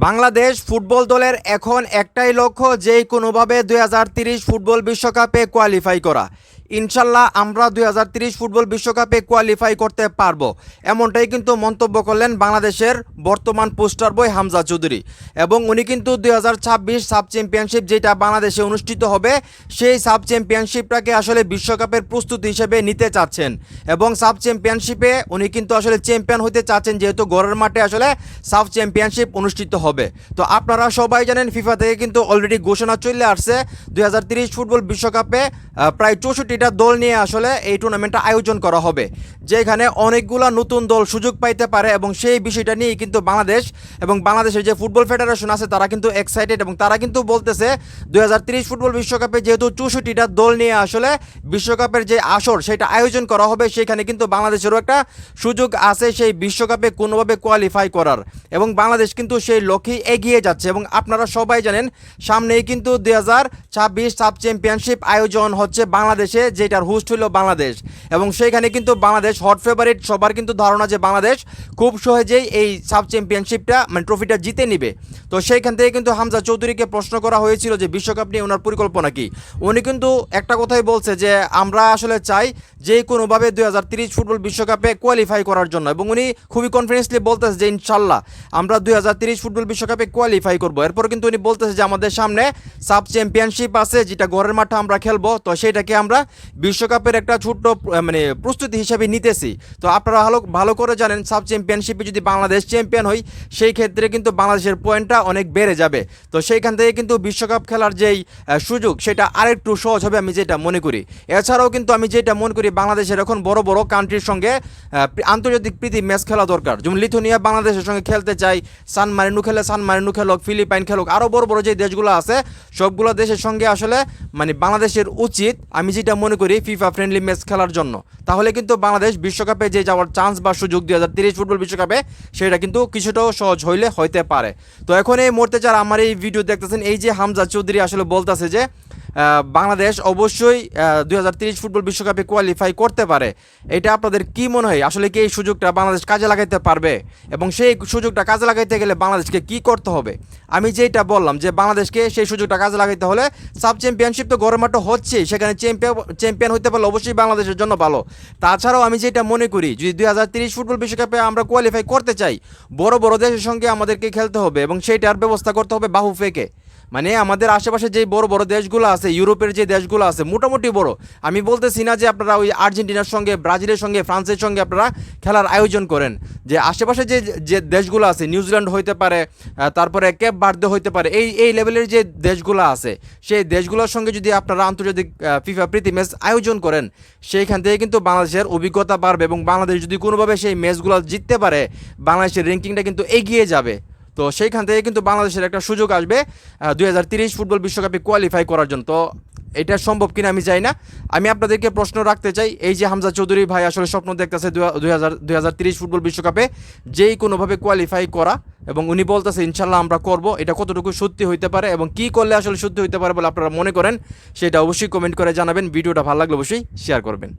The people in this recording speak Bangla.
বাংলাদেশ ফুটবল দলের এখন একটাই লক্ষ্য যেই কোনোভাবে ২০৩০ ফুটবল বিশ্বকাপে কোয়ালিফাই করা। ইনশাল্লাহ আমরা ২০৩০ ফুটবল বিশ্বকাপে কোয়ালিফাই করতে পারবো, এমনটাই কিন্তু মন্তব্য করলেন বাংলাদেশের বর্তমান পোস্টার বয় হামজা চৌধুরী। এবং উনি কিন্তু ২০২৬ সাব চ্যাম্পিয়নশিপ যেটা বাংলাদেশে অনুষ্ঠিত হবে সেই সাব চ্যাম্পিয়নশিপটাকে আসলে বিশ্বকাপের প্রস্তুতি হিসেবে নিতে চাচ্ছেন। এবং সাব চ্যাম্পিয়নশিপে উনি কিন্তু আসলে চ্যাম্পিয়ন হতে চাচ্ছেন, যেহেতু ঘরের মাঠে আসলে সাব চ্যাম্পিয়নশিপ অনুষ্ঠিত হবে। তো আপনারা সবাই জানেন ফিফা থেকে কিন্তু অলরেডি ঘোষণা চলে আসছে ২০৩০ ফুটবল বিশ্বকাপে প্রায় ৬৪টা দল নিয়ে আসলে এই টুর্নামেন্টটা আয়োজন করা হবে, যেখানে অনেকগুলো নতুন দল সুযোগ পাইতে পারে। এবং সেই বিষয়টা নিয়েই কিন্তু বাংলাদেশ এবং বাংলাদেশের যে ফুটবল ফেডারেশন আছে তারা কিন্তু এক্সাইটেড, এবং তারা কিন্তু বলতেছে ২০৩০ ফুটবল বিশ্বকাপে যেহেতু ৬৪টা দল নিয়ে আসলে বিশ্বকাপের যে আসর সেটা আয়োজন করা হবে, সেখানে কিন্তু বাংলাদেশেরও একটা সুযোগ আছে সেই বিশ্বকাপে কোনোভাবে কোয়ালিফাই করার। এবং বাংলাদেশ কিন্তু সেই লক্ষ্যেই এগিয়ে যাচ্ছে। এবং আপনারা সবাই জানেন সামনেই কিন্তু ২০২৬ সাব চ্যাম্পিয়নশিপ আয়োজন হচ্ছে বাংলাদেশে, যেটার হোস্ট হলো বাংলাদেশ। এবং সেইখানে কিন্তু বাংলাদেশ হট ফেভারিট, সবার কিন্তু ধারণা যে বাংলাদেশ খুব সহজেই এই সাব চ্যাম্পিয়নশিপটা মানে ট্রফিটা জিতে নিবে। তো সেইখান থেকে কিন্তু হামজা চৌধুরীকে প্রশ্ন করা হয়েছিল যে বিশ্বকাপ নিয়ে ওনার পরিকল্পনা কি। উনি কিন্তু একটা কথাই বলছে যে আমরা আসলে চাই যে কোনোভাবে ২০৩০ ফুটবল বিশ্বকাপে কোয়ালিফাই করার জন্য। এবং উনি খুবই কনফিডেন্সলি বলতেছে যে ইনশাল্লাহ আমরা ২০৩০ ফুটবল বিশ্বকাপে কোয়ালিফাই করবো। এরপর কিন্তু উনি বলতেছে যে আমাদের সামনে সাব চ্যাম্পিয়নশিপ আছে, যেটা ঘরের মাঠে আমরা খেলবো, তো সেটাকে আমরা বিশ্বকাপের একটা ছোট্ট মানে প্রস্তুতি হিসেবে নিতেছি। তো আপনারা ভালো করে জানেন সাব চ্যাম্পিয়নশিপে যদি বাংলাদেশ চ্যাম্পিয়ন হয় সেই ক্ষেত্রে কিন্তু বাংলাদেশের পয়েন্টটা অনেক বেড়ে যাবে। তো সেইখান থেকে কিন্তু বিশ্বকাপ খেলার যেই সুযোগ সেটা আরেকটু সহজ হবে আমি যেটা মনে করি। এছাড়াও কিন্তু আমি যেটা মনে করি বাংলাদেশের এখন বড় বড় কান্ট্রির সঙ্গে আন্তর্জাতিক প্রীতি ম্যাচ খেলা দরকার। যেমন লিথুনিয়া বাংলাদেশের সঙ্গে খেলতে চাই, সান মারিনো খেলে সান মারিনো খেলুক, ফিলিপাইন খেলুক, আরও বড় বড় যে দেশগুলো আছে সবগুলো দেশের সঙ্গে আসলে মানে বাংলাদেশের উচিত আমি যেটা মনে করি ফিফা ফ্রেন্ডলি ম্যাচ খেলার জন্য। তাহলে কিন্তু বাংলাদেশ বিশ্বকাপে যে যাওয়ার চান্স বা সুযোগ ২০৩০ ফুটবল বিশ্বকাপে সেটা কিন্তু কিছুটাও সহজ হইতে পারে। তো এখন এই মুহূর্তে যারা আমার এই ভিডিও দেখতেছেন, এই যে হামজা চৌধুরী আসলে বলতেছে যে বাংলাদেশ অবশ্যই ২০৩০ ফুটবল বিশ্বকাপে কোয়ালিফাই করতে পারে, এটা আপনাদের কি মনে হয়? আসলে কি এই সুযোগটা বাংলাদেশ কাজে লাগাইতে পারবে? এবং সেই সুযোগটা কাজে লাগাইতে গেলে বাংলাদেশকে কি করতে হবে? আমি যেটা বললাম যে বাংলাদেশকে সেই সুযোগটা কাজে লাগাইতে হলে সাব চ্যাম্পিয়নশিপ তো ঘরের মাঠে হচ্ছেই, সেখানে চ্যাম্পিয়ন হতে পারলে অবশ্যই বাংলাদেশের জন্য ভালো। তাছাড়াও আমি যেটা মনে করি যদি ২০৩০ ফুটবল বিশ্বকাপে আমরা কোয়ালিফাই করতে চাই, বড় বড় দেশের সঙ্গে আমাদেরকে খেলতে হবে এবং সেইটার ব্যবস্থা করতে হবে বাহুফেকে। মানে আমাদের আশেপাশে যে বড় বড় দেশগুলো আছে, ইউরোপের যে দেশগুলো আছে মোটামুটি বড়, আমি বলতেছি না যে আপনারা ওই আর্জেন্টিনার সঙ্গে, ব্রাজিলের সঙ্গে, ফ্রান্সের সঙ্গে আপনারা খেলার আয়োজন করেন। যে আশেপাশে যে দেশগুলো আছে, নিউজিল্যান্ড হইতে পারে, তারপরে কেপ ভার্দে হইতে পারে, এই লেভেলের যে দেশগুলো আছে সেই দেশগুলোর সঙ্গে যদি আপনারা আন্তর্জাতিক ফিফা প্রীতি ম্যাচ আয়োজন করেন, সেইখান থেকে কিন্তু বাংলাদেশের অভিজ্ঞতা বাড়বে। এবং বাংলাদেশ যদি কোনোভাবে সেই ম্যাচগুলো জিততে পারে, বাংলাদেশের র্যাঙ্কিংটা কিন্তু এগিয়ে যাবে। তো সেইখান থেকে কিন্তু বাংলাদেশের একটা সুযোগ আসবে ২০৩০ ফুটবল বিশ্বকাপে কোয়ালিফাই করার জন্য। তো এটা সম্ভব কিনা আমি জানি না। আমি আপনাদেরকে প্রশ্ন রাখতে চাই, এই যে হামজা চৌধুরী ভাই আসলে স্বপ্ন দেখতেছে ২০৩০ ফুটবল বিশ্বকাপে যেই কোনোভাবে কোয়ালিফাই করা, এবং উনি বলতেছে ইনশাল্লাহ আমরা করব, এটা কতটুকু সত্যি হইতে পারে এবং কি করলে আসলে সত্যি হইতে পারে বলে আপনারা মনে করেন সেটা অবশ্যই কমেন্ট করে জানাবেন। ভিডিওটা ভালো লাগলে অবশ্যই শেয়ার করবেন।